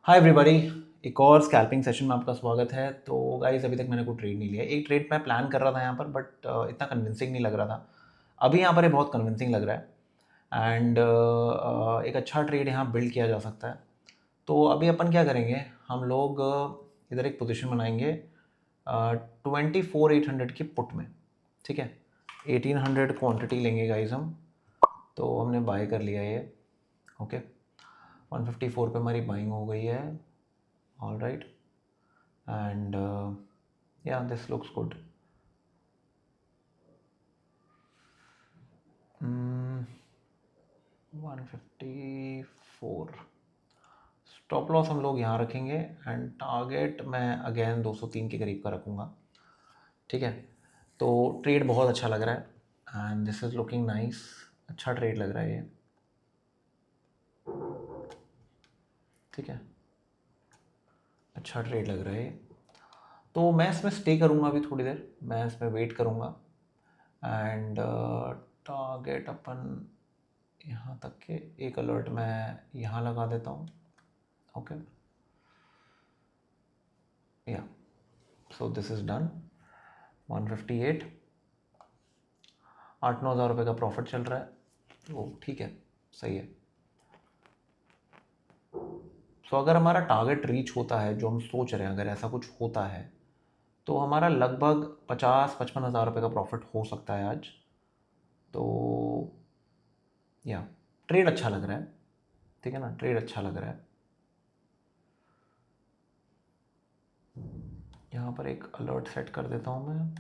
Hi everybody, एक और scalping session में आपका स्वागत है। तो गाइस, अभी तक मैंने कोई ट्रेड नहीं लिया। एक ट्रेड मैं प्लान कर रहा था यहाँ पर, बट इतना कन्विंसिंग नहीं लग रहा था। अभी यहाँ पर ये बहुत कन्विंसिंग लग रहा है एंड एक अच्छा ट्रेड यहाँ बिल्ड किया जा सकता है। तो अभी अपन क्या करेंगे, हम लोग इधर एक पोजीशन बनाएंगे 24,800 की पुट में। ठीक है, 1800 क्वांटिटी लेंगे गाइस हम। तो हमने बाय कर लिया ये। ओके, 154 पे हमारी बाइंग हो गई है। All right, and yeah, this looks good. 154 stop loss हम लोग यहाँ रखेंगे एंड टारगेट मैं अगेन 203 के करीब का रखूँगा। ठीक है, तो ट्रेड बहुत अच्छा लग रहा है and this is looking nice. अच्छा ट्रेड लग रहा है ये। ठीक है, अच्छा ट्रेड लग रहा है ये। तो मैं इसमें स्टे करूँगा अभी थोड़ी देर, मैं इसमें वेट करूँगा एंड टारगेट अपन यहाँ तक के एक अलर्ट मैं यहाँ लगा देता हूँ। ओके, या सो दिस इज़ डन। 158, 8-9 हज़ार रुपये का प्रॉफिट चल रहा है, तो ठीक है, सही है। सो अगर हमारा टारगेट रीच होता है, जो हम सोच रहे हैं, अगर ऐसा कुछ होता है तो हमारा लगभग 50-55 हज़ार रुपये का प्रॉफिट हो सकता है आज। तो या ट्रेड अच्छा लग रहा है। ठीक है ना, ट्रेड अच्छा लग रहा है। यहाँ पर एक अलर्ट सेट कर देता हूँ मैं,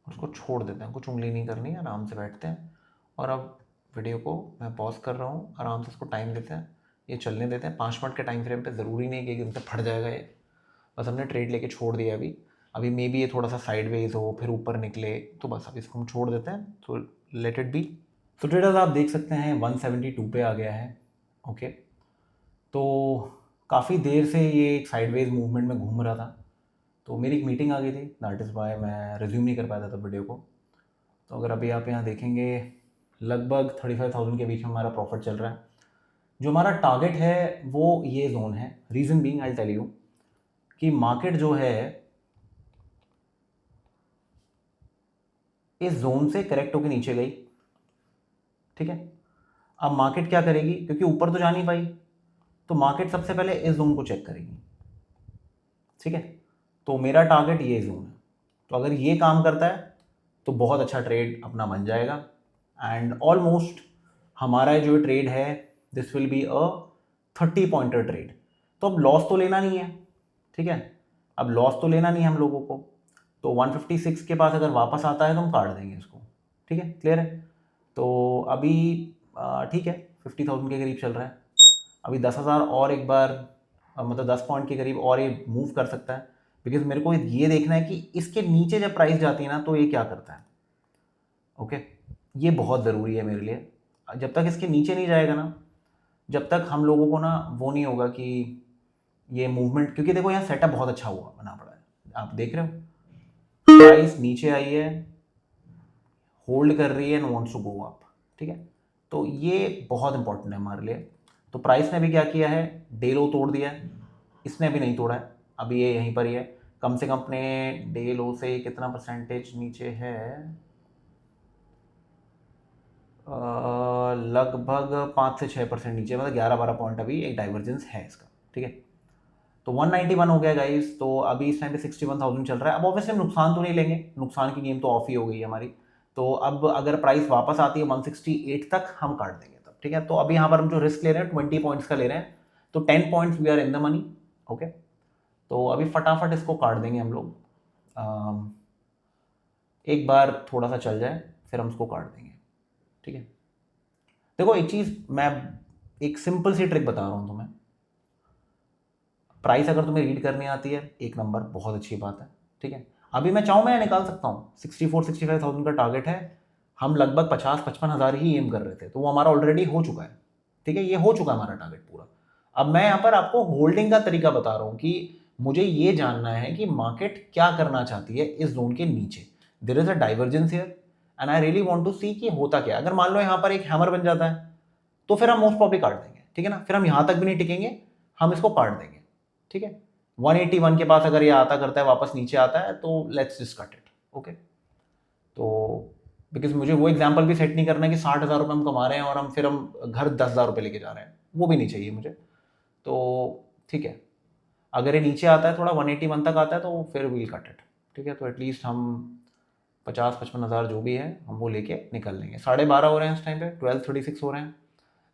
उसको छोड़ देते हैं, कुछ उंगली नहीं करनी, आराम से बैठते हैं। और अब वीडियो को मैं पॉज कर रहा हूँ, आराम से इसको टाइम देते हैं, ये चलने देते हैं 5 मिनट के टाइम फ्रेम पे। ज़रूरी नहीं कि एकदम से फट जाएगा ये, बस हमने ट्रेड लेके छोड़ दिया अभी। अभी मे बी ये थोड़ा सा साइडवेज हो, फिर ऊपर निकले, तो बस अब इसको हम छोड़ देते हैं, तो लेट इट बी। तो ट्रेडर्स आप देख सकते हैं 172 पे आ गया है। ओके, तो काफ़ी देर से ये एक साइडवेज मूवमेंट में घूम रहा था, तो मेरी एक मीटिंग आ गई थी, दैट इज़ वाई मैं रिज्यूम नहीं कर पाया था वीडियो को। तो अगर अभी आप यहाँ देखेंगे, लगभग 35,000 के बीच में हमारा प्रॉफिट चल रहा है। जो हमारा टारगेट है वो ये जोन है। Reason being I tell you कि मार्केट जो है इस जोन से करेक्ट होकर नीचे गई। ठीक है, अब मार्केट क्या करेगी, क्योंकि ऊपर तो जा नहीं पाई, तो मार्केट सबसे पहले इस जोन को चेक करेगी। ठीक है, तो मेरा टारगेट ये जोन है। तो अगर ये काम करता है तो बहुत अच्छा ट्रेड अपना बन जाएगा एंड ऑलमोस्ट हमारा जो ट्रेड है this will be a 30 pointer trade. तो अब लॉस तो लेना नहीं है। ठीक है, अब लॉस तो लेना नहीं है हम लोगों को, तो 156 के पास अगर वापस आता है तो हम काट देंगे इसको। ठीक है, क्लियर है। तो अभी ठीक है, 50,000 के करीब चल रहा है। अभी 10,000 और एक बार मतलब 10 पॉइंट के करीब और ये मूव कर सकता है, बिकॉज मेरे को ये देखना है कि इसके नीचे जब प्राइस जाती है ना तो ये क्या करता है। ओके, ये बहुत ज़रूरी है मेरे लिए। जब तक इसके नीचे नहीं जाएगा ना, जब तक हम लोगों को ना वो नहीं होगा कि ये मूवमेंट, क्योंकि देखो यहाँ सेटअप बहुत अच्छा हुआ बना पड़ा है, आप देख रहे हो प्राइस नीचे आई है, होल्ड कर रही है and wants to go up. ठीक है, तो ये बहुत इंपॉर्टेंट है हमारे लिए। तो प्राइस ने भी क्या किया है, डे लो तोड़ दिया है, इसने भी नहीं तोड़ा है, अभी ये यहीं पर ही है। कम से कम अपने डे लो से कितना परसेंटेज नीचे है, लगभग 5 से 6% नीचे, मतलब 11-12 पॉइंट अभी एक डाइवर्जेंस है इसका। ठीक है, तो 191 हो गया गाइस। तो अभी इस टाइम पे 61,000 चल रहा है। अब ऑब्वियसली हम नुकसान तो नहीं लेंगे, नुकसान की गेम तो ऑफ ही हो गई है हमारी। तो अब अगर प्राइस वापस आती है 168 तक, हम काट देंगे तब। ठीक है, तो अभी यहाँ पर हम जो रिस्क ले रहे हैं 20 पॉइंट्स का ले रहे हैं, तो 10 points we are in the money. Okay, तो अभी फटाफट इसको काट देंगे हम लोग। एक बार थोड़ा सा चल जाए फिर हम इसको काट देंगे। ठीक है, देखो एक चीज़ मैं, एक सिंपल सी ट्रिक बता रहा हूँ तुम्हें। प्राइस अगर तुम्हें रीड करनी आती है, एक नंबर, बहुत अच्छी बात है। ठीक है, अभी मैं चाहूँ मैं निकाल सकता हूँ। 64-65,000 का टारगेट है, हम लगभग 50-55 हज़ार ही एम कर रहे थे, तो वो हमारा ऑलरेडी हो चुका है। ठीक है, ये हो चुका है हमारा टारगेट पूरा। अब मैं यहाँ पर आपको होल्डिंग का तरीका बता रहा हूँ कि मुझे ये जानना है कि मार्केट क्या करना चाहती है इस जोन के नीचे। There is a divergence here and I really want to see कि होता क्या। अगर मान लो यहाँ पर एक हैमर बन जाता है तो फिर हम मोस्ट प्रॉब्ली काट देंगे। ठीक है ना, फिर हम यहाँ तक भी नहीं टिकेंगे, हम इसको काट देंगे, ठीक है। 181 के पास अगर ये आता करता है वापस नीचे आता है तो let's just cut it, okay. तो बिकॉज मुझे वो एग्जाम्पल भी सेट नहीं करना है कि 60,000 रुपये हम कमा रहे हैं और हम घर 10,000 रुपये लेके जा रहे हैं, वो भी नहीं चाहिए मुझे। तो ठीक है, अगर ये नीचे आता है थोड़ा 181 तक आता है तो फिर वील कट इट, ठीक है। तो एटलीस्ट हम 50-55 हज़ार जो भी है हम वो लेके निकल लेंगे। 12:30 हो रहे हैं इस टाइम पे, 12:36 हो रहे हैं।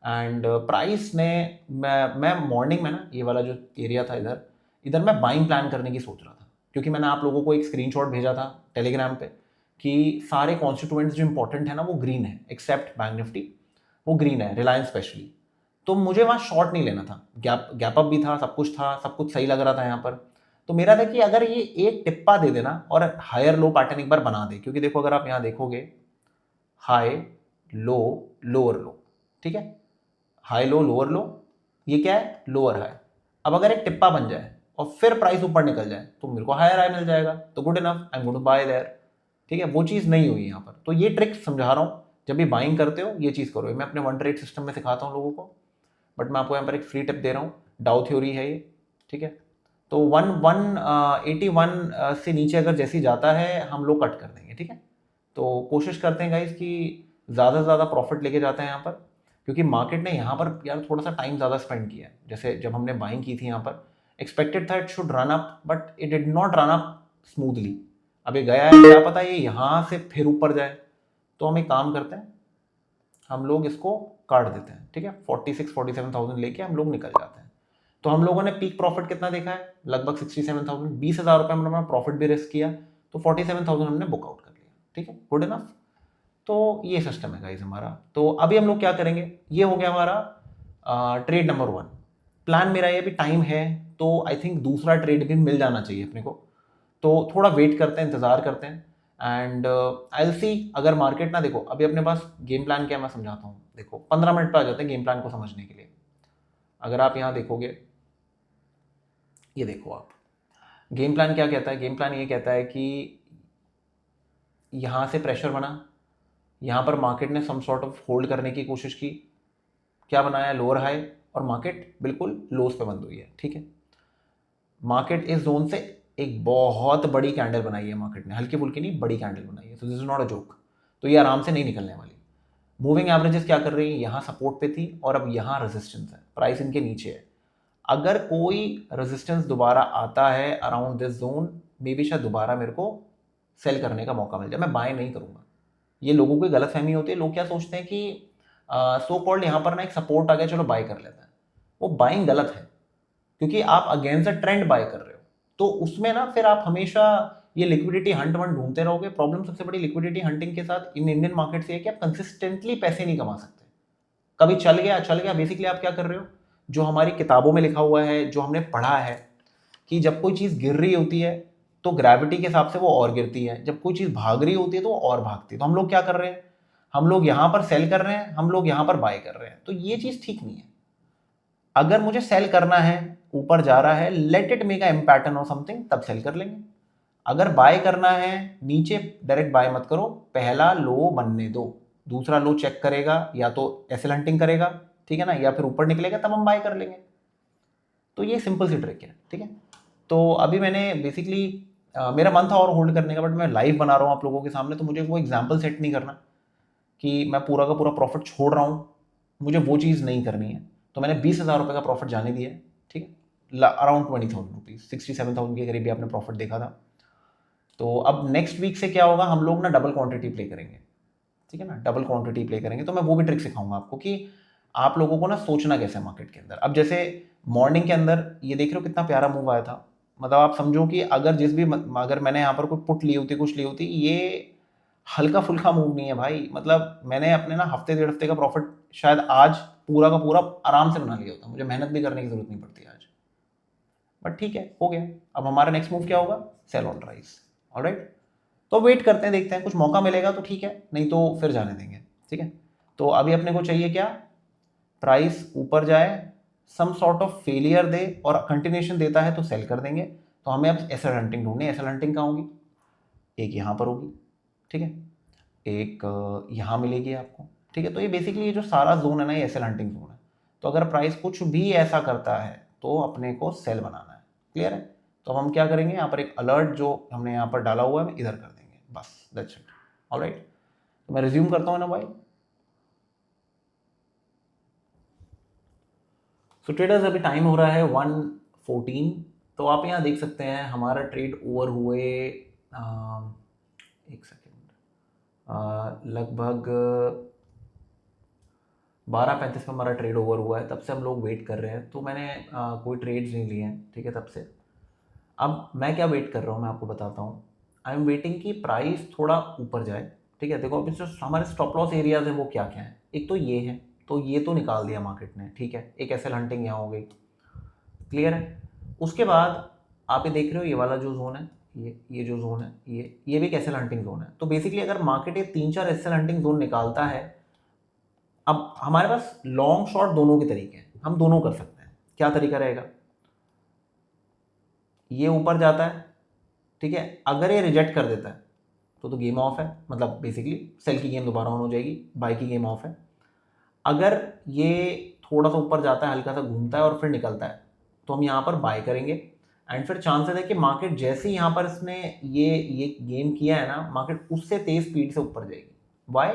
एंड प्राइस ने मैं मॉर्निंग में ना ये वाला जो एरिया था इधर मैं बाइंग प्लान करने की सोच रहा था, क्योंकि मैंने आप लोगों को एक स्क्रीनशॉट भेजा था टेलीग्राम पे कि सारे कॉन्स्टिट्यूएंट्स जो इंपॉर्टेंट है ना वो ग्रीन है, एक्सेप्ट बैंक निफ्टी, वो ग्रीन है, रिलायंस स्पेशली। तो मुझे वहाँ शॉर्ट नहीं लेना था, गैप अप भी था, सब कुछ सही लग रहा था यहाँ पर। तो मेरा था कि अगर ये एक टिप्पा दे देना और हायर लो पैटर्न एक बार बना दे, क्योंकि देखो अगर आप यहाँ देखोगे हाई लो लोअर लो, ठीक है, हाई लो लोअर लो, ये क्या है लोअर हाई। अब अगर एक टिप्पा बन जाए और फिर प्राइस ऊपर निकल जाए तो मेरे को हायर हाई मिल जाएगा, तो good enough, I am going to buy there, ठीक है। वो चीज़ नहीं हुई यहाँ पर, तो ये ट्रिक समझा रहा हूँ, जब भी बाइंग करते हो ये चीज़ करो। मैं अपने वन ट्रेड सिस्टम में सिखाता हूँ लोगों को, बट मैं आपको यहाँ पर एक फ्री टिप दे रहा हूँ, डाउ थ्योरी है ये, ठीक है। तो 181 से नीचे अगर जैसी जाता है हम लोग कट कर देंगे, ठीक है। तो कोशिश करते हैं गाइस कि ज़्यादा से ज़्यादा प्रॉफिट लेके जाते हैं यहाँ पर, क्योंकि मार्केट ने यहाँ पर यार थोड़ा सा टाइम ज़्यादा स्पेंड किया है। जैसे जब हमने बाइंग की थी यहाँ पर एक्सपेक्टेड था it should run up, but it did not run up smoothly. अब ये गया है, क्या पता ये यहाँ से फिर ऊपर जाए। तो हम एक काम करते हैं, हम लोग इसको काट देते हैं, ठीक है। 46-47,000 लेके हम लोग निकल जाते हैं। तो हम लोगों ने पीक प्रॉफिट कितना देखा है, लगभग 67,000, 20,000 रुपये हमने प्रॉफिट भी रिस्क किया, तो 47,000 हमने बुकआउट कर लिया, ठीक है, गुड इनफ। तो ये सिस्टम है गाइज हमारा। तो अभी हम लोग क्या करेंगे, ये हो गया हमारा ट्रेड नंबर 1। प्लान मेरा ये भी टाइम है तो आई थिंक दूसरा ट्रेड भी मिल जाना चाहिए अपने को, तो थोड़ा वेट करते हैं, इंतज़ार करते हैं। एंड आई विल सी, अगर मार्केट ना, देखो अभी अपने पास गेम प्लान क्या है मैं समझाता हूँ। देखो 15 मिनट पे आ जाते हैं गेम प्लान को समझने के लिए। अगर आप यहाँ देखोगे, ये देखो आप, गेम प्लान क्या कहता है, गेम प्लान ये कहता है कि यहाँ से प्रेशर बना, यहाँ पर मार्केट ने सम सॉर्ट ऑफ होल्ड करने की कोशिश की, क्या बनाया लोअर हाई, और मार्केट बिल्कुल लोस पे बंद हुई है, ठीक है। मार्केट इस जोन से एक बहुत बड़ी कैंडल बनाई है मार्केट ने, हल्की फुल्की नहीं, बड़ी कैंडल बनाई है, so this is not a joke. तो ये आराम से नहीं निकलने वाली। मूविंग एवरेजेस क्या कर रही है, यहाँ सपोर्ट पे थी और अब यहाँ रेजिस्टेंस है, प्राइस इनके नीचे है। अगर कोई रेजिस्टेंस दोबारा आता है around this zone, may be शायद दोबारा मेरे को सेल करने का मौका मिल जाए, मैं बाय नहीं करूँगा। ये लोगों की गलत फहमी होती है, लोग क्या सोचते हैं कि सो कॉल्ड यहाँ पर ना एक सपोर्ट आ गया चलो बाय कर लेते हैं, वो बाइंग गलत है, क्योंकि आप अगेंस्ट द ट्रेंड बाय कर रहे हो। तो उसमें ना फिर आप हमेशा ये लिक्विडिटी हंट वंट ढूंढते रहोगे। प्रॉब्लम सबसे बड़ी लिक्विडिटी हंटिंग के साथ इन इंडियन मार्केट से है कि आप कंसिस्टेंटली पैसे नहीं कमा सकते। कभी चल गया, बेसिकली आप क्या कर रहे हो, जो हमारी किताबों में लिखा हुआ है, जो हमने पढ़ा है कि जब कोई चीज़ गिर रही होती है तो ग्रेविटी के हिसाब से वो और गिरती है, जब कोई चीज़ भाग रही होती है तो वो और भागती है। तो हम लोग क्या कर रहे हैं, हम लोग यहाँ पर सेल कर रहे हैं, हम लोग यहाँ पर बाय कर रहे हैं, तो ये चीज़ ठीक नहीं है। अगर मुझे सेल करना है, ऊपर जा रहा है, let it make a pattern और समथिंग, तब सेल कर लेंगे। अगर बाय करना है, नीचे डायरेक्ट बाय मत करो, पहला लो बनने दो, दूसरा लो चेक करेगा या तो एसएल हंटिंग करेगा, ठीक है ना, या फिर ऊपर निकलेगा तब हम बाय कर लेंगे। तो ये सिंपल सी ट्रिक है, ठीक है। तो अभी मैंने बेसिकली मेरा मन था और होल्ड करने का, बट मैं लाइव बना रहा हूँ आप लोगों के सामने, तो मुझे वो एग्जाम्पल सेट नहीं करना कि मैं पूरा का पूरा प्रॉफिट छोड़ रहा हूँ, मुझे वो चीज़ नहीं करनी है। तो मैंने 20,000 रुपये का प्रॉफिट जाने दिया है, ठीक है, अराउंड 20,000 रुपीज़, 67,000 के करीब भी आपने प्रॉफिट देखा था। तो अब नेक्स्ट वीक से क्या होगा, हम लोग ना डबल क्वांटिटी प्ले करेंगे, ठीक है ना, डबल क्वांटिटी प्ले करेंगे। तो मैं वो भी ट्रिक सिखाऊंगा आपको कि आप लोगों को ना सोचना कैसे है मार्केट के अंदर। अब जैसे मॉर्निंग के अंदर ये देख रहे हो कितना प्यारा मूव आया था, मतलब आप समझो कि अगर मैंने यहाँ पर कोई पुट ली होती, कुछ ली होती, ये हल्का फुल्का मूव नहीं है भाई। मतलब मैंने अपने ना हफ्ते 1.5 हफ्ते का प्रॉफिट शायद आज पूरा का पूरा आराम से बना लिया होता, मुझे मेहनत भी करने की जरूरत नहीं पड़ती आज। बट ठीक है, हो गया। अब हमारा नेक्स्ट मूव क्या होगा, सेल ऑन राइज, ऑलराइट। तो वेट करते हैं, देखते हैं, कुछ मौका मिलेगा तो ठीक है, नहीं तो फिर जाने देंगे, ठीक है। तो अभी अपने को चाहिए क्या, प्राइस ऊपर जाए, सम सॉर्ट ऑफ फेलियर दे और कंटिन्यूएशन देता है तो सेल कर देंगे। तो हमें अब एसएल हंटिंग ढूंढनी है। एसएल हंटिंग कहाँ होगी, एक यहाँ पर होगी, ठीक है, एक यहाँ मिलेगी आपको, ठीक है। तो ये बेसिकली ये जो सारा जोन है ना, ये एसएल हंटिंग जोन है। तो अगर प्राइस कुछ भी ऐसा करता है तो अपने को सेल बनाना है। क्लियर है? तो हम क्या करेंगे, यहाँ पर एक अलर्ट जो हमने यहाँ पर डाला हुआ है इधर कर देंगे, बस दैट्स इट। ऑलराइट, तो मैं रिज्यूम करता हूँ ना भाई। सो ट्रेडर्स अभी टाइम हो रहा है 1:14। तो आप यहाँ देख सकते हैं हमारा ट्रेड ओवर हुए एक सेकेंड, लगभग 12:35 में हमारा ट्रेड ओवर हुआ है। तब से हम लोग वेट कर रहे हैं, तो मैंने कोई ट्रेड्स नहीं लिए हैं, ठीक है, तब से। अब मैं क्या वेट कर रहा हूँ मैं आपको बताता हूँ। आई एम वेटिंग कि प्राइस थोड़ा ऊपर जाए, ठीक है। देखो अभी जो हमारे स्टॉप लॉस एरियाज हैं वो क्या क्या है, एक तो ये है, तो ये तो निकाल दिया मार्केट ने, ठीक है, एक एसएल हंटिंग यहाँ हो गई। क्लियर है? उसके बाद आप ये देख रहे हो ये वाला जो जोन है, ये जो जोन है, ये भी एक एसएल हंटिंग जोन है। तो बेसिकली अगर मार्केट ये 3-4 एसएल हंटिंग जोन निकालता है, अब हमारे पास लॉन्ग शॉर्ट दोनों के तरीके हैं, हम दोनों कर सकते हैं। क्या तरीका रहेगा, ये ऊपर जाता है, ठीक है, अगर ये रिजेक्ट कर देता है तो गेम ऑफ है, मतलब बेसिकली सेल की गेम दोबारा ऑन हो जाएगी, बाय की गेम ऑफ है। अगर ये थोड़ा सा ऊपर जाता है, हल्का सा घूमता है और फिर निकलता है, तो हम यहाँ पर बाय करेंगे। एंड फिर चांसेस है कि मार्केट जैसे ही यहाँ पर इसने ये गेम किया है ना, मार्केट उससे तेज स्पीड से ऊपर जाएगी। वाई?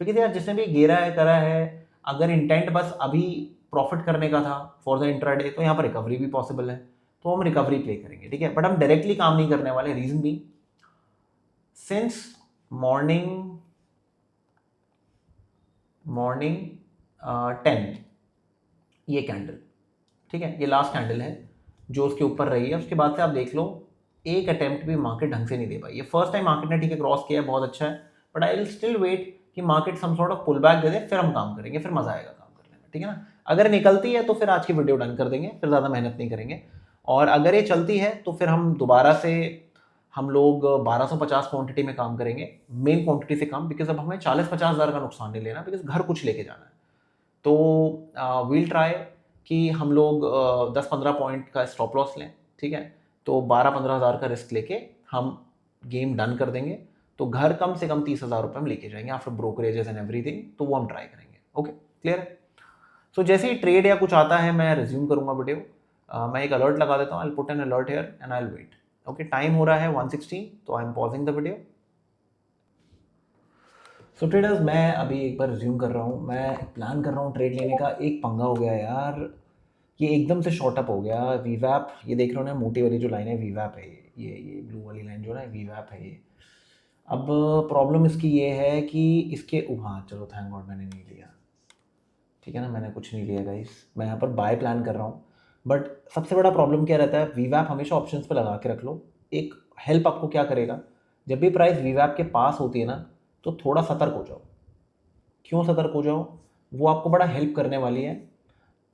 बिकॉज यार जिसने भी घेरा है करा है, अगर इंटेंट बस अभी प्रॉफिट करने का था फॉर द इंट्राडे, तो यहाँ पर रिकवरी भी पॉसिबल है, तो हम रिकवरी प्ले करेंगे, ठीक है। बट हम डायरेक्टली काम नहीं करने वाले। रीजन भी, सिंस मॉर्निंग 10 ये कैंडल, ठीक है, ये लास्ट कैंडल है जो उसके ऊपर रही है। उसके बाद से आप देख लो एक अटेम्प्ट भी मार्केट ढंग से नहीं दे पाई। ये फर्स्ट टाइम मार्केट ने, ठीक है, क्रॉस किया है, बहुत अच्छा है, but I will still wait कि market some sort of pull back दे दे, फिर हम काम करेंगे, फिर मजा आएगा काम करने में, ठीक है ना। अगर निकलती है तो फिर आज की वीडियो डन कर देंगे, फिर ज़्यादा मेहनत नहीं करेंगे। और अगर ये चलती है तो फिर हम दोबारा से हम लोग 1250 क्वांटिटी में काम करेंगे, मेन क्वांटिटी से काम, बिकॉज अब हमें 40-50 हज़ार का नुकसान नहीं लेना, बिकॉज घर कुछ लेके जाना है। तो वील ट्राई कि हम लोग 10-15 पॉइंट का स्टॉप लॉस लें, ठीक है। तो 12-15 हज़ार का रिस्क लेके हम गेम डन कर देंगे। तो घर कम से कम 30 हज़ार रुपये हम लेके जाएंगे आफ्टर ब्रोकरेजेस एंड एवरीथिंग, तो वो हम ट्राई करेंगे। ओके, क्लियर है? सो जैसे ही ट्रेड या कुछ आता है मैं रिज्यूम करूंगा वीडियो। मैं एक अलर्ट लगा देता हूँ, I put an alert here and I will wait. Okay, time हो रहा है 1:16, तो I am pausing the video. So traders, मैं अभी एक बार रिज्यूम कर रहा हूँ। मैं प्लान कर रहा हूँ ट्रेड लेने का, एक पंगा हो गया यार, ये एकदम से शॉर्ट अप हो गया। वीवैप, ये देख रहे हो ना, मोटी वाली जो लाइन है वीवैप है, ये ब्लू वाली लाइन जो है ना वीवैप है ये। अब प्रॉब्लम इसकी ये है कि इसके हाँ चलो, थैंक गॉड मैंने नहीं लिया, ठीक है ना, मैंने कुछ नहीं लिया गाइस। मैं यहाँ पर बाय प्लान कर रहा हूँ, बट सबसे बड़ा प्रॉब्लम क्या रहता है, वीवैप हमेशा ऑप्शंस पे लगा के रख लो। एक हेल्प आपको क्या करेगा, जब भी प्राइस वीवैप के पास होती है ना, तो थोड़ा सतर्क हो जाओ। क्यों सतर्क हो जाओ? वो आपको बड़ा हेल्प करने वाली है,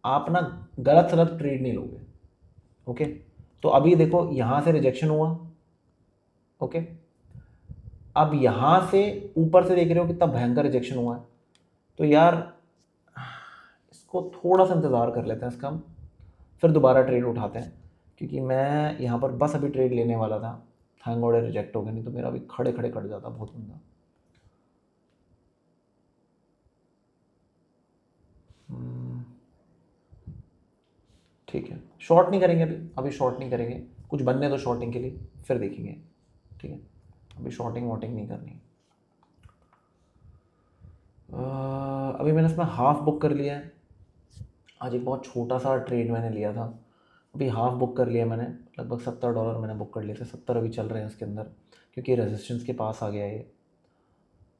आप ना गलत सलत ट्रेड नहीं लोगे। ओके, तो अभी देखो यहाँ से रिजेक्शन हुआ, ओके, अब यहाँ से ऊपर से देख रहे हो कितना भयंकर रिजेक्शन हुआ है। तो यार इसको थोड़ा सा इंतज़ार कर लेते हैं इसका, हम फिर दोबारा ट्रेड उठाते हैं, क्योंकि मैं यहाँ पर बस अभी ट्रेड लेने वाला था, थैंक गॉड रिजेक्ट हो गया, नहीं तो मेरा अभी खड़े खड़े कट जाता बहुत बंदा। ठीक है, शॉर्ट नहीं करेंगे अभी शॉर्ट नहीं करेंगे, कुछ बनने दो शॉर्टिंग के लिए, फिर देखेंगे, ठीक है। अभी शॉर्टिंग वॉटिंग नहीं करनी। अभी मैंने इसमें हाफ बुक कर लिया है। आज एक बहुत छोटा सा ट्रेड मैंने लिया था, अभी हाफ बुक कर लिया मैंने, लगभग $70 मैंने बुक कर लिए थे, 70 अभी चल रहे हैं इसके अंदर, क्योंकि रेजिस्टेंस के पास आ गया ये।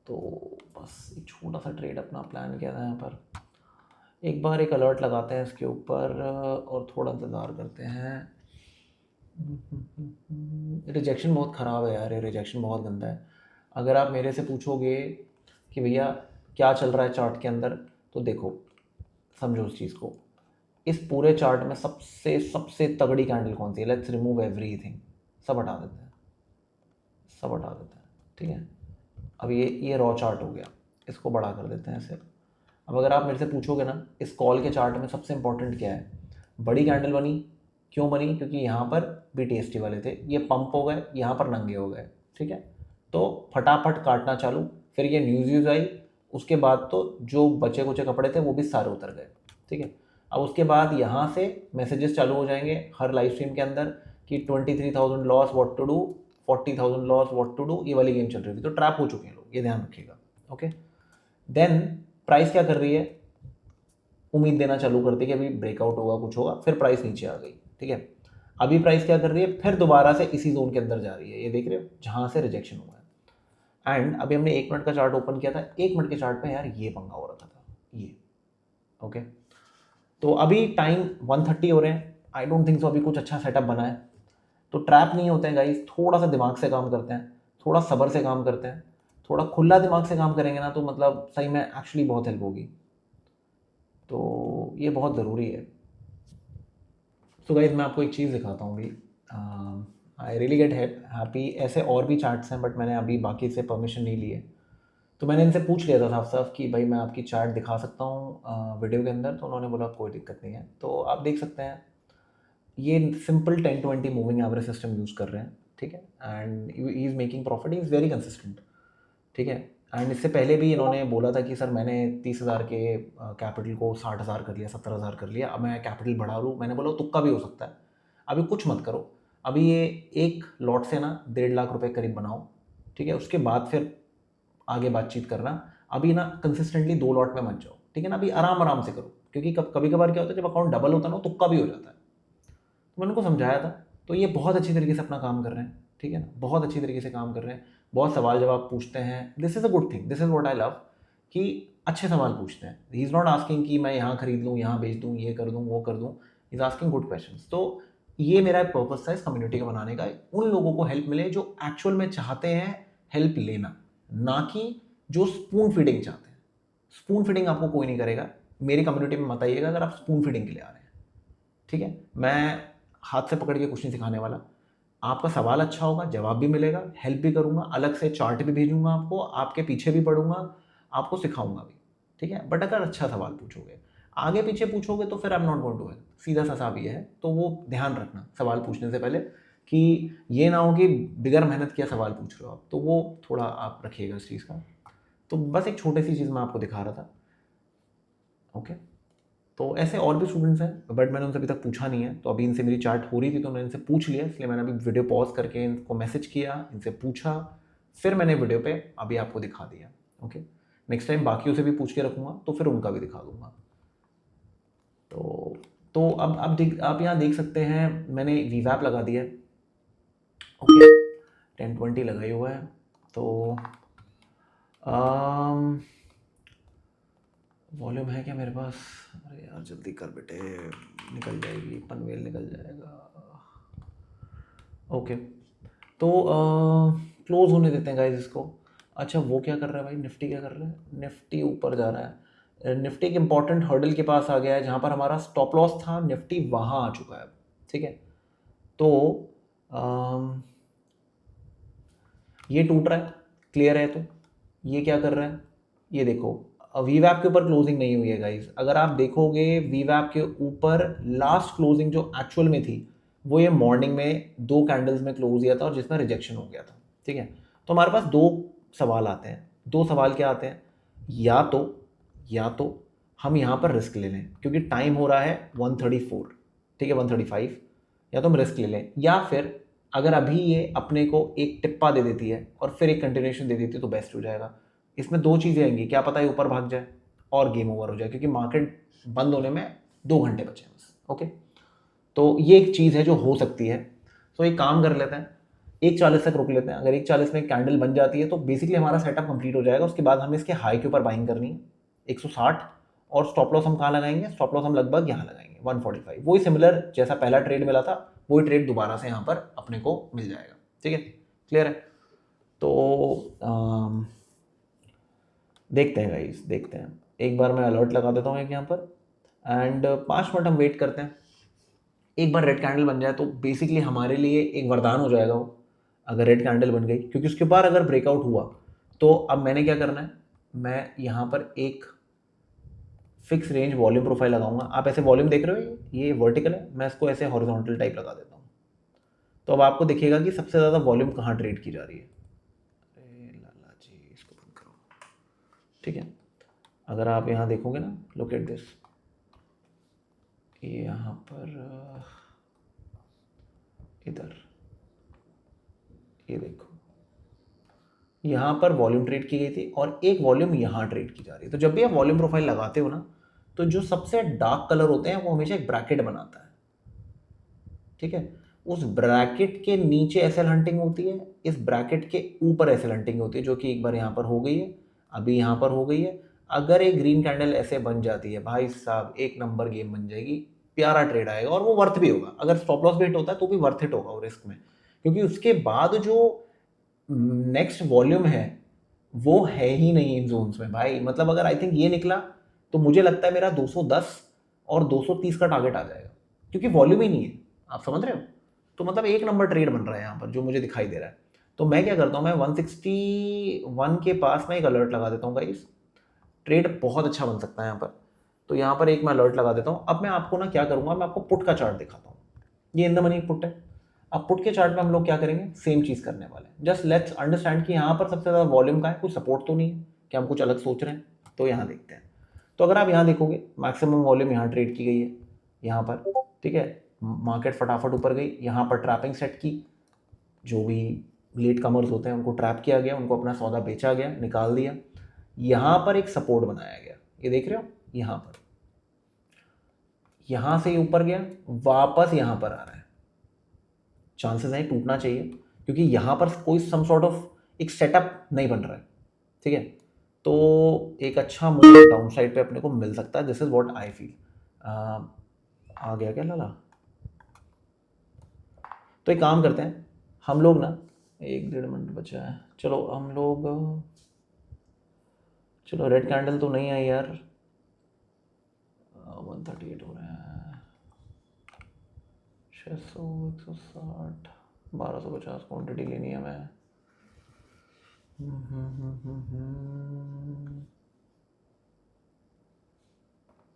तो बस एक छोटा सा ट्रेड अपना प्लान किया था यहाँ पर। एक बार एक अलर्ट लगाते हैं इसके ऊपर और थोड़ा इंतज़ार करते हैं। रिजेक्शन बहुत ख़राब है यार, ये रिजेक्शन बहुत गंदा है। अगर आप मेरे से पूछोगे कि भैया क्या चल रहा है चार्ट के अंदर, तो देखो समझो उस चीज़ को, इस पूरे चार्ट में सबसे सबसे तगड़ी कैंडल कौन सी है? लेट्स रिमूव एवरीथिंग, सब हटा देते हैं, सब हटा देते हैं, ठीक है। अब ये रॉ चार्ट हो गया, इसको बड़ा कर देते हैं ऐसे। अब अगर आप मेरे से पूछोगे ना, इस कॉल के चार्ट में सबसे इंपॉर्टेंट क्या है, बड़ी कैंडल बनी, क्यों बनी? क्योंकि यहाँ पर भी टेस्टी वाले थे, ये पंप हो गए, यहाँ पर नंगे हो गए, ठीक है। तो फटाफट काटना चालू, फिर ये न्यूज़ आई, उसके बाद तो जो बचे कुचे कपड़े थे वो भी सारे उतर गए, ठीक है। अब उसके बाद यहाँ से मैसेजेस चालू हो जाएंगे हर लाइव स्ट्रीम के अंदर कि 23,000 loss what to do, 40,000 loss what to do, ये वाली गेम चल रही थी। तो ट्रैप हो चुके हैं लोग, ये ध्यान रखिएगा। ओके, देन प्राइस क्या कर रही है, उम्मीद देना चालू करती है कि अभी ब्रेकआउट होगा, कुछ होगा, फिर प्राइस नीचे आ गई। ठीक है, अभी प्राइस क्या कर रही है, फिर दोबारा से इसी जोन के अंदर जा रही है, ये देख रहे हो जहाँ से रिजेक्शन हुआ है। एंड अभी हमने 1 मिनट का चार्ट ओपन किया था, 1 मिनट के चार्ट पे यार ये पंगा हो रहा था ये। ओके, तो अभी टाइम 1:30 हो रहे हैं, आई डोंट थिंक सो अभी कुछ अच्छा सेटअप बना है। तो ट्रैप नहीं होते हैं गाइस, थोड़ा सा दिमाग से काम करते हैं, थोड़ा सब्र से काम करते हैं, थोड़ा खुला दिमाग से काम करेंगे ना, तो मतलब सही में एक्चुअली बहुत हेल्प होगी। तो ये बहुत ज़रूरी है। सो गाइज मैं आपको एक चीज़ दिखाता हूँ अभी, आई रियली गेट हैप्पी। ऐसे और भी चार्ट्स हैं बट मैंने अभी बाकी से परमिशन नहीं ली है। तो मैंने इनसे पूछ लिया था साफ साफ कि भाई मैं आपकी चार्ट दिखा सकता हूँ वीडियो के अंदर, तो उन्होंने बोला कोई दिक्कत नहीं है। तो आप देख सकते हैं ये simple 10-20 moving average system use कर रहे हैं। ठीक है, and he is making profit, he is very consistent. ठीक है, एंड इससे पहले भी इन्होंने बोला था कि सर मैंने 30,000 के कैपिटल को 60,000 कर लिया, 70,000 कर लिया, अब मैं कैपिटल बढ़ा लूँ। मैंने बोला तुक्का भी हो सकता है, अभी कुछ मत करो, अभी ये एक लॉट से ना 1.5 लाख रुपए करीब बनाओ। ठीक है, उसके बाद फिर आगे बातचीत करना, अभी ना कंसिस्टेंटली 2 लॉट में मत जाओ। ठीक है ना, अभी आराम आराम से करो, क्योंकि कभी कभार क्या होता है जब अकाउंट डबल होता है ना, तुक्का भी हो जाता है। तो मैंने उनको समझाया था, तो ये बहुत अच्छी तरीके से अपना काम कर रहे हैं। ठीक है ना, बहुत अच्छी तरीके से काम कर रहे हैं, बहुत सवाल जवाब पूछते हैं। This is a good thing, this is what I love, कि अच्छे सवाल पूछते हैं। ही इज़ नॉट आस्किंग कि मैं यहाँ खरीद लूँ, यहाँ बेच दूँ, ये कर दूँ, वो कर दूँ। He is asking good question. तो ये मेरा एक पर्पस था इस कम्युनिटी को बनाने का, उन लोगों को हेल्प मिले जो एक्चुअल में चाहते हैं हेल्प लेना, ना कि जो स्पून फीडिंग चाहते हैं। स्पून फीडिंग आपको कोई नहीं करेगा, मेरी कम्युनिटी में मत आइएगा अगर आप स्पून फीडिंग के लिए आ रहे हैं। ठीक है, मैं हाथ से पकड़ के कुछ नहीं सिखाने वाला। आपका सवाल अच्छा होगा, जवाब भी मिलेगा, हेल्प भी करूँगा, अलग से चार्ट भी भेजूँगा आपको, आपके पीछे भी पढ़ूँगा, आपको सिखाऊँगा भी। ठीक है, बट अगर अच्छा सवाल पूछोगे, आगे पीछे पूछोगे तो फिर I am not going to help. सीधा सा साफ ये है, तो वो ध्यान रखना सवाल पूछने से पहले, कि ये ना हो कि बिगर मेहनत किया सवाल पूछ रहे हो आप, तो वो थोड़ा आप रखिएगा इस चीज़ का। तो बस एक छोटी सी चीज़ मैं आपको दिखा रहा था। ओके, तो ऐसे और भी स्टूडेंट्स हैं बट मैंने उनसे अभी तक पूछा नहीं है। तो अभी इनसे मेरी चैट हो रही थी तो मैंने इनसे पूछ लिया, इसलिए मैंने अभी वीडियो पॉज करके इनको मैसेज किया, इनसे पूछा, फिर मैंने वीडियो पे अभी आपको दिखा दिया। ओके, नेक्स्ट टाइम बाकियों से भी पूछ के रखूँगा तो फिर उनका भी दिखा दूँगा। तो अब आप यहाँ देख सकते हैं मैंने वीवैप लगा दिया है। ओके, 10-20 लगा ही हुआ है। तो वॉल्यूम है क्या मेरे पास? अरे यार जल्दी कर बेटे, निकल जाएगी, पनवेल निकल जाएगा। ओके, तो क्लोज होने देते हैं गाइस इसको। अच्छा वो क्या कर रहा है भाई, निफ्टी क्या कर रहा है? निफ्टी ऊपर जा रहा है। निफ्टी एक इंपॉर्टेंट हर्डल के पास आ गया है, जहाँ पर हमारा स्टॉप लॉस था, निफ्टी वहाँ आ चुका है। ठीक है, तो ये टूट रहा है, क्लियर है। तो ये क्या कर रहा है, ये देखो वीवैप के ऊपर क्लोजिंग नहीं हुई है गाइस। अगर आप देखोगे वीवैप के ऊपर लास्ट क्लोजिंग जो एक्चुअल में थी, वो ये मॉर्निंग में 2 कैंडल्स में क्लोज दिया था और जिसमें रिजेक्शन हो गया था। ठीक है, तो हमारे पास 2 सवाल आते हैं। 2 सवाल क्या आते हैं, या तो हम यहाँ पर रिस्क ले लें क्योंकि टाइम हो रहा है 134, ठीक है 135, या तो हम रिस्क ले लें, या फिर अगर अभी ये अपने को एक टिप्पा दे देती है और फिर एक कंटिन्यूएशन दे देती है तो बेस्ट हो जाएगा। इसमें 2 चीज़ें आएंगी, क्या पता है ऊपर भाग जाए और गेम ओवर हो जाए, क्योंकि मार्केट बंद होने में 2 घंटे बचे हैं बस। ओके, तो ये एक चीज़ है जो हो सकती है। तो एक काम कर लेते हैं, 1:40 तक रुक लेते हैं। अगर 1:40 में कैंडल बन जाती है तो बेसिकली हमारा सेटअप कंप्लीट हो जाएगा। उसके बाद हमें इसके हाई के ऊपर बाइंग करनी है 160, और स्टॉप लॉस हम कहाँ लगाएंगे, स्टॉप लॉस हम लगभग यहाँ लगाएंगे 145। वही सिमिलर जैसा पहला ट्रेड मिला था, वही ट्रेड दोबारा से यहाँ पर अपने को मिल जाएगा। ठीक है, क्लियर है। तो देखते हैं गाइस, देखते हैं। एक बार मैं अलर्ट लगा देता हूँ एक यहाँ पर, एंड 5 मिनट हम वेट करते हैं। एक बार रेड कैंडल बन जाए तो बेसिकली हमारे लिए एक वरदान हो जाएगा वो, अगर रेड कैंडल बन गई, क्योंकि उसके बाद अगर ब्रेकआउट हुआ तो अब मैंने क्या करना है, मैं यहाँ पर एक फिक्स रेंज वॉल्यूम प्रोफाइल लगाऊंगा। आप ऐसे वॉल्यूम देख रहे हो, ये वर्टिकल है, मैं इसको ऐसे हॉरिजॉन्टल टाइप लगा देता हूँ। तो अब आपको दिखेगा कि सबसे ज़्यादा वॉल्यूम कहाँ ट्रेड की जा रही है। अरे लाला जी, इसको बंद करो। ठीक है, अगर आप यहाँ देखोगे ना, लुक एट दिस, यहाँ पर इधर ये देखो, यहाँ पर वॉल्यूम ट्रेड की गई थी और एक वॉल्यूम यहाँ ट्रेड की जा रही है। तो जब भी आप वॉल्यूम प्रोफाइल लगाते हो ना, तो जो सबसे डार्क कलर होते हैं वो हमेशा एक ब्रैकेट बनाता है, ठीक है। उस ब्रैकेट के नीचे एसएल हंटिंग होती है, इस ब्रैकेट के ऊपर एसएल हंटिंग होती है, जो कि एक बार यहाँ पर हो गई है, अभी यहाँ पर हो गई है। अगर एक ग्रीन कैंडल ऐसे बन जाती है भाई साहब, एक नंबर गेम बन जाएगी, प्यारा ट्रेड आएगा और वो वर्थ भी होगा। अगर स्टॉप लॉस भी हिट होता है तो भी वर्थ हिट होगा वो रिस्क में, क्योंकि उसके बाद जो नेक्स्ट वॉल्यूम है वो है ही नहीं इन जोन्स में भाई। मतलब अगर आई थिंक ये निकला तो मुझे लगता है मेरा 210 और 230 का टारगेट आ जाएगा, क्योंकि वॉल्यूम ही नहीं है, आप समझ रहे हो। तो मतलब एक नंबर ट्रेड बन रहा है यहाँ पर जो मुझे दिखाई दे रहा है। तो मैं क्या करता हूँ, मैं 161 के पास में एक अलर्ट लगा देता हूँ गाइस, ट्रेड बहुत अच्छा बन सकता है यहाँ पर। तो यहाँ पर एक मैं अलर्ट लगा देता हूँ। अब मैं आपको ना क्या करूँगा, मैं आपको पुट का चार्ट दिखाता हूँ। ये इन द मनी पुट है। अब पुट के चार्ट में हम लोग क्या करेंगे, सेम चीज़ करने वाले हैं। जस्ट लेट्स अंडरस्टैंड कि यहाँ पर सबसे ज़्यादा वॉल्यूम का है, कुछ सपोर्ट तो नहीं है कि हम कुछ अलग सोच रहे हैं। तो यहाँ देखते हैं। तो अगर आप यहाँ देखोगे, मैक्सिमम वॉल्यूम यहाँ ट्रेड की गई है, यहाँ पर, ठीक है। मार्केट फटाफट ऊपर गई, यहाँ पर ट्रैपिंग सेट की, जो भी लेट कमर्स होते हैं उनको ट्रैप किया गया, उनको अपना सौदा बेचा गया, निकाल दिया। यहाँ पर एक सपोर्ट बनाया गया, ये देख रहे हो, यहाँ पर, यहाँ से ऊपर गया, वापस यहाँ पर आ रहा है, चांसेस हैं टूटना चाहिए, क्योंकि यहाँ पर कोई सम सॉर्ट ऑफ एक सेटअप नहीं बन रहा है, ठीक है। तो एक अच्छा मूव डाउन साइड पे अपने को मिल सकता है, this is what I feel. आ गया क्या लाला? तो एक काम करते हैं हम लोग ना, 1-1.5 मिनट बचा है, चलो हम लोग, चलो रेड कैंडल तो नहीं आई यार, 138 हो रहे हैं, 600, 160, 1250 क्वान्टिटी लेनी है मैं।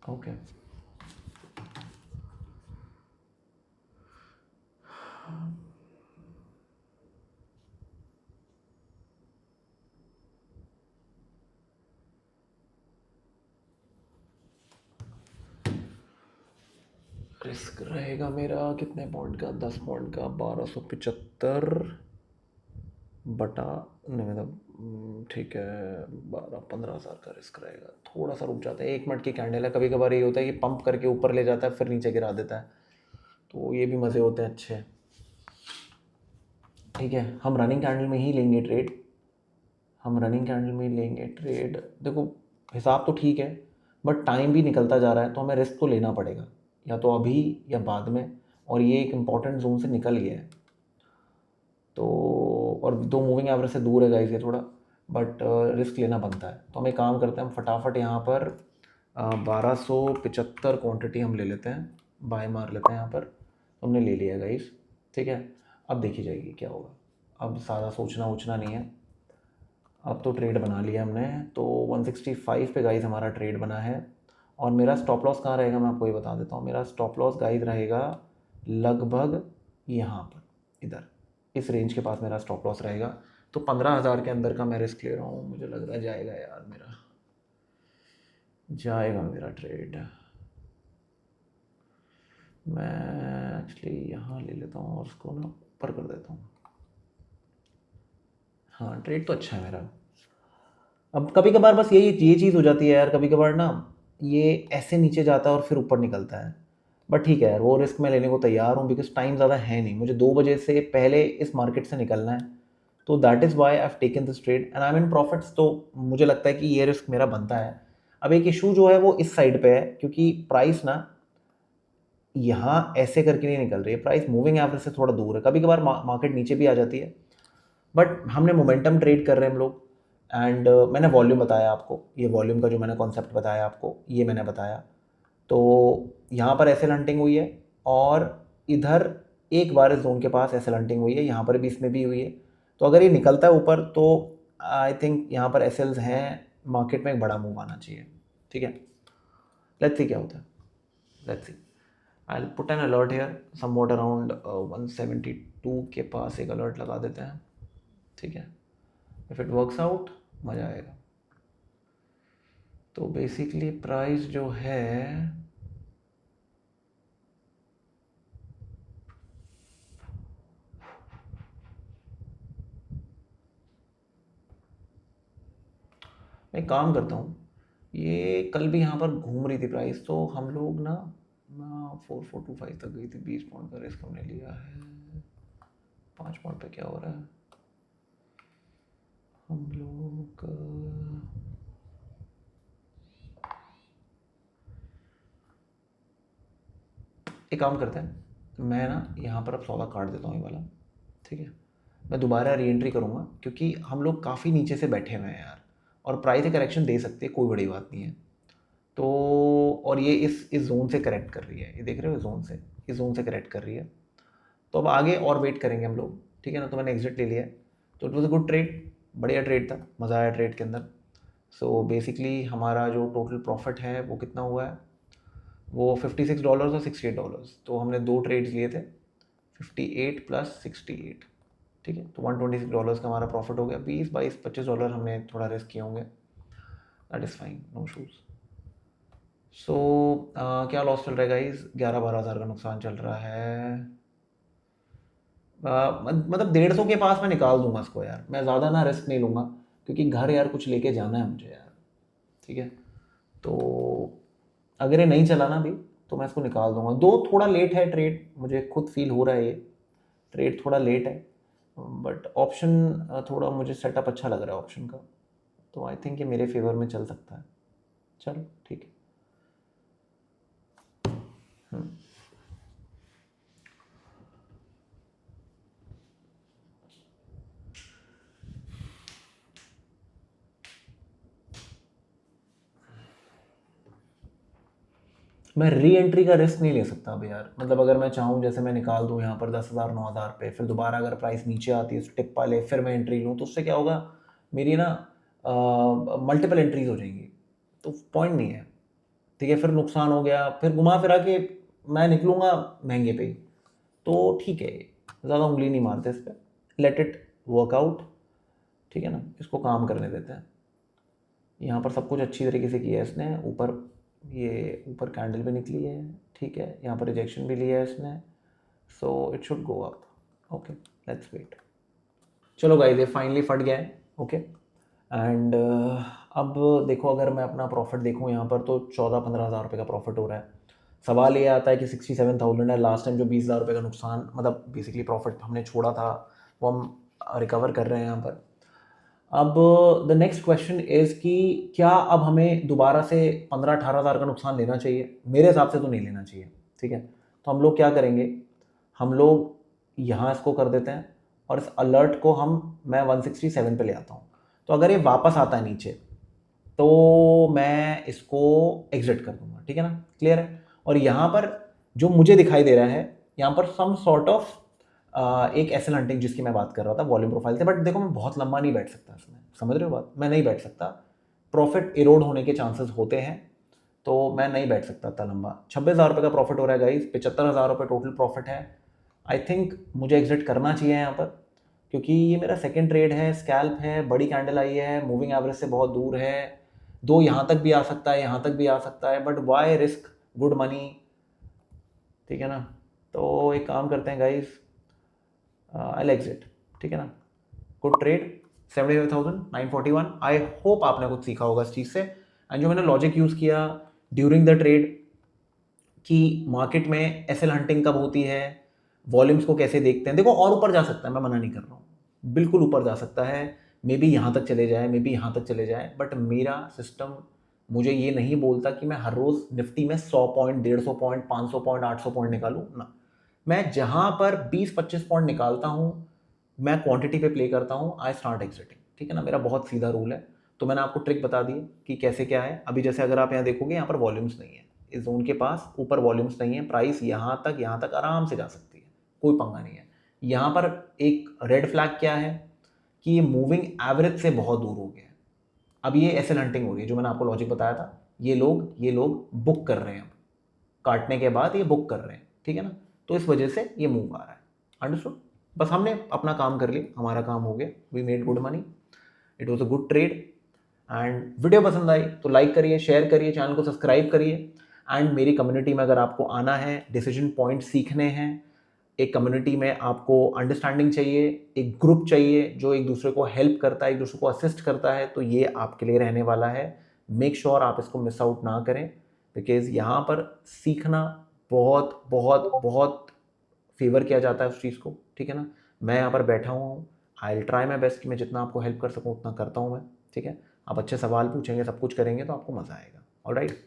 ओके, रिस्क रहेगा मेरा कितने पॉइंट का, 10 पॉइंट का, 1275 बटा, नहीं मतलब ठीक है, 12-15 हज़ार का रिस्क रहेगा। थोड़ा सा रुक जाता है, 1 मिनट की कैंडल है, कभी कभार ये होता है कि पंप करके ऊपर ले जाता है फिर नीचे गिरा देता है, तो ये भी मज़े होते हैं अच्छे। ठीक है, हम रनिंग कैंडल में ही लेंगे ट्रेड, हम रनिंग कैंडल में ही लेंगे ट्रेड। देखो हिसाब तो ठीक है, बट टाइम भी निकलता जा रहा है, तो हमें रिस्क तो लेना पड़ेगा, या तो अभी या बाद में, और ये एक इम्पॉर्टेंट जोन से निकल गया है तो, और 2 मूविंग एवरेज से दूर है गाइस ये थोड़ा, बट रिस्क लेना बनता है। तो हम एक काम करते हैं, हम फटाफट यहाँ पर 1275 क्वांटिटी हम ले लेते हैं, बाय मार लेते हैं यहाँ पर। तो हमने ले लिया गाइस, ठीक है। अब देखी जाएगी क्या होगा, अब ज़्यादा सोचना वोचना नहीं है, अब तो ट्रेड बना लिया हमने। तो 165 पे गाइस हमारा ट्रेड बना है, और मेरा स्टॉप लॉस कहाँ रहेगा मैं आपको ये बता देता हूँ। मेरा स्टॉप लॉस गाइस रहेगा लगभग यहाँ पर, इधर इस रेंज के पास मेरा स्टॉप लॉस रहेगा। तो 15,000 के अंदर का मैं रिस्क ले रहा हूँ, मुझे लग रहा जाएगा यार, मेरा जाएगा मेरा ट्रेड। मैं एक्चुअली यहाँ ले लेता हूँ और उसको ना ऊपर कर देता हूँ। हाँ ट्रेड तो अच्छा है मेरा। अब कभी कभार बस ये चीज़ हो जाती है यार, कभी कभार ना ये ऐसे नीचे जाता है और फिर ऊपर निकलता है, बट ठीक है यार, वो रिस्क मैं लेने को तैयार हूँ, बिकॉज टाइम ज़्यादा है नहीं, मुझे 2 बजे से पहले इस मार्केट से निकलना है। तो that is why I have taken this trade and I am in profits. तो मुझे लगता है कि ये रिस्क मेरा बनता है। अब एक इशू जो है वो इस साइड पे है, क्योंकि प्राइस ना यहाँ ऐसे करके नहीं निकल रही है, प्राइस मूविंग एवरेज से थोड़ा दूर है, कभी कभार मार्केट नीचे भी आ जाती है, बट हमने मोमेंटम ट्रेड कर रहे हैं हम लोग। एंड मैंने वॉल्यूम बताया आपको, ये वॉल्यूम का जो मैंने कॉन्सेप्ट बताया आपको, ये मैंने बताया। तो यहाँ पर एसएल हंटिंग हुई है, और इधर एक बार इस जोन के पास एसएल हंटिंग हुई है, यहाँ पर भी इसमें भी हुई है। तो अगर ये निकलता है ऊपर तो आई थिंक यहाँ पर एसएल्स हैं, मार्केट में एक बड़ा मूव आना चाहिए, ठीक है। लेट्स सी क्या होता है, let's see. I will put an alert here somewhat around 172 के पास एक अलर्ट लगा देते हैं, ठीक है। इफ़ इट वर्क्स आउट मज़ा आएगा। तो बेसिकली प्राइस जो है मैं एक काम करता हूँ, ये कल भी यहाँ पर घूम रही थी प्राइस, तो हम लोग ना 4425 तक गई थी, 20 पॉइंट का रिस्क हमने लिया है। 5 पॉइंट पे क्या हो रहा है, हम लोग एक काम करते हैं, मैं ना यहाँ पर अब 16 काट देता हूँ ये वाला, ठीक है। मैं दोबारा री एंट्री करूँगा क्योंकि हम लोग काफ़ी नीचे से बैठे हुए हैं यार, और प्राइस करेक्शन दे सकते हैं, कोई बड़ी बात नहीं है। तो और ये इस जोन से करेक्ट कर रही है, ये देख रहे हो, जोन से, इस जोन से करेक्ट कर रही है। तो अब आगे और वेट करेंगे हम लोग, ठीक है ना। तो मैंने एग्जिट ले लिया है, तो it was a good trade, बढ़िया ट्रेड था, मज़ा आया ट्रेड के अंदर। सो बेसिकली हमारा जो टोटल प्रॉफिट है वो कितना हुआ है, वो $56 और $68। तो हमने 2 ट्रेड्स लिए थे, 58 + 68, ठीक है। तो $126 का हमारा प्रॉफिट हो गया। 20, 22, $25 हमने थोड़ा रिस्क किए होंगे, that is fine, no shoes. So क्या लॉस चल रहा है गाइज, 11-12 हज़ार का नुकसान चल रहा है। मतलब 150 के पास मैं निकाल दूंगा इसको यार, मैं ज़्यादा ना रिस्क नहीं लूँगा क्योंकि घर यार कुछ लेके जाना है मुझे यार, ठीक है। तो अगर ये नहीं चला ना भी तो मैं इसको निकाल दूंगा। दो थोड़ा लेट है ट्रेड, मुझे खुद फील हो रहा है ये ट्रेड थोड़ा लेट है, बट ऑप्शन थोड़ा मुझे सेटअप अच्छा लग रहा है ऑप्शन का, तो आई थिंक ये मेरे फेवर में चल सकता है। चलो ठीक है। मैं री एंट्री का रिस्क नहीं ले सकता अभी यार, मतलब अगर मैं चाहूँ जैसे मैं निकाल दूँ यहाँ पर 10,000 9,000 पे, फिर दोबारा अगर प्राइस नीचे आती है टिप पा ले, फिर मैं एंट्री लूँ, तो उससे क्या होगा, मेरी ना मल्टीपल एंट्रीज हो जाएंगी, तो पॉइंट नहीं है, ठीक है। फिर नुकसान हो गया, फिर घुमा फिरा के मैं निकलूँगा महंगे पे ही, तो ठीक है, ज़्यादा उंगली नहीं मारते इस पर, लेट इट वर्कआउट, ठीक है ना, इसको काम करने देते हैं। यहाँ पर सब कुछ अच्छी तरीके से किया है इसने, ऊपर ये ऊपर कैंडल भी निकली है, ठीक है, यहाँ पर रिजेक्शन भी लिया है इसने, so it should go up, okay, let's wait. चलो गाइस, ये फाइनली फट गया है, ओके। एंड अब देखो, अगर मैं अपना प्रॉफिट देखूँ यहाँ पर तो 14-15 हज़ार रुपये का प्रॉफिट हो रहा है। सवाल ये आता है कि 67,000 है, लास्ट टाइम जो 20,000 रुपये का नुकसान, मतलब बेसिकली प्रॉफिट हमने छोड़ा था, वो हम रिकवर कर रहे हैं यहाँ पर। अब द नेक्स्ट क्वेश्चन इज़ कि क्या अब हमें दोबारा से 15-18 हज़ार का नुकसान लेना चाहिए? मेरे हिसाब से तो नहीं लेना चाहिए, ठीक है। तो हम लोग क्या करेंगे, हम लोग यहाँ इसको कर देते हैं और इस अलर्ट को मैं 167 पे ले आता हूँ। तो अगर ये वापस आता है नीचे तो मैं इसको एग्जिट कर दूंगा, ठीक है ना, क्लियर है। और यहाँ पर जो मुझे दिखाई दे रहा है, यहाँ पर सम सॉर्ट ऑफ एक एसएल हंटिंग जिसकी मैं बात कर रहा था वॉल्यूम प्रोफाइल से, बट देखो मैं बहुत लंबा नहीं बैठ सकता इसमें, समझ रहे हो बात, मैं नहीं बैठ सकता, प्रॉफिट इरोड होने के चांसेस होते हैं, तो मैं नहीं बैठ सकता इतना लंबा। 26,000 रुपये का प्रॉफिट हो रहा है गाइस, 75,000 रुपये टोटल प्रॉफिट है। आई थिंक मुझे एग्जिट करना चाहिए यहाँ पर, क्योंकि ये मेरा सेकेंड ट्रेड है, स्कैल्प है, बड़ी कैंडल आई है, मूविंग एवरेज से बहुत दूर है, दो यहाँ तक भी आ सकता है, यहाँ तक भी आ सकता है, but why risk good money, ठीक है ना। तो एक काम करते हैं गाइस, आई एग्जिट, ठीक है ना। Good trade, 75,941। आई होप आपने कुछ सीखा होगा इस चीज़ से। एंड जो मैंने लॉजिक यूज़ किया ड्यूरिंग द ट्रेड कि मार्केट में एसएल हंटिंग कब होती है, वॉल्यूम्स को कैसे देखते हैं, देखो और ऊपर जा सकता है, मैं मना नहीं कर रहा हूँ, बिल्कुल ऊपर जा सकता है, मे बी यहाँ तक चले जाए, मे बी यहाँ तक चले जाए, बट मेरा सिस्टम मुझे ये नहीं बोलता कि मैं हर रोज़ निफ्टी में 100 पॉइंट, 150 पॉइंट, 500 पॉइंट, 800 पॉइंट निकालूँ ना। मैं जहाँ पर 20-25 पॉइंट निकालता हूँ, मैं क्वांटिटी पे प्ले करता हूँ, आई स्टार्ट एग्जिटिंग, ठीक है ना। मेरा बहुत सीधा रूल है। तो मैंने आपको ट्रिक बता दी कि कैसे क्या है। अभी जैसे अगर आप यहाँ देखोगे, यहाँ पर वॉल्यूम्स नहीं है, इस जोन के पास ऊपर वॉल्यूम्स नहीं है, प्राइस यहाँ तक आराम से जा सकती है, कोई पंगा नहीं है। यहाँ पर एक रेड फ्लैग क्या है कि ये मूविंग एवरेज से बहुत दूर हो गया है। अब ये एसएल हंटिंग हो रही है, जो मैंने आपको लॉजिक बताया था, ये लोग बुक कर रहे हैं, अब काटने के बाद ये बुक कर रहे हैं, ठीक है ना। तो इस वजह से ये मूव आ रहा है, अंडरस्टूड। बस हमने अपना काम कर लिया, हमारा काम हो गया, we made good money, it was a good trade. And video पसंद आई तो लाइक करिए, शेयर करिए, चैनल को सब्सक्राइब करिए। एंड मेरी कम्युनिटी में अगर आपको आना है, डिसीजन पॉइंट सीखने हैं, एक कम्युनिटी में आपको अंडरस्टैंडिंग चाहिए, एक ग्रुप चाहिए जो एक दूसरे को हेल्प करता है, एक दूसरे को असिस्ट करता है, तो ये आपके लिए रहने वाला है। मेक श्योर आप इसको मिस आउट ना करें, बिकॉज यहाँ पर सीखना बहुत बहुत बहुत फेवर किया जाता है उस चीज़ को, ठीक है ना। मैं यहाँ पर बैठा हुआ हूँ, I will try my best कि मैं जितना आपको हेल्प कर सकूँ उतना करता हूँ मैं, ठीक है। आप अच्छे सवाल पूछेंगे, सब कुछ करेंगे तो आपको मज़ा आएगा। Alright,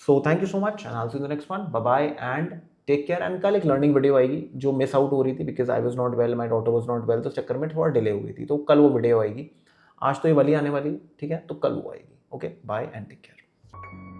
so thank you so much and I will see you in the next one. Bye bye and take care. And कल एक लर्निंग वीडियो आएगी जो मिस आउट हो रही थी because I was not well, my daughter was not well, तो उस चक्कर में थोड़ा डिले हुई थी, तो कल वो वीडियो आएगी। आज तो ये वाली आने वाली, ठीक है, तो कल वो आएगी। Okay, bye and take care.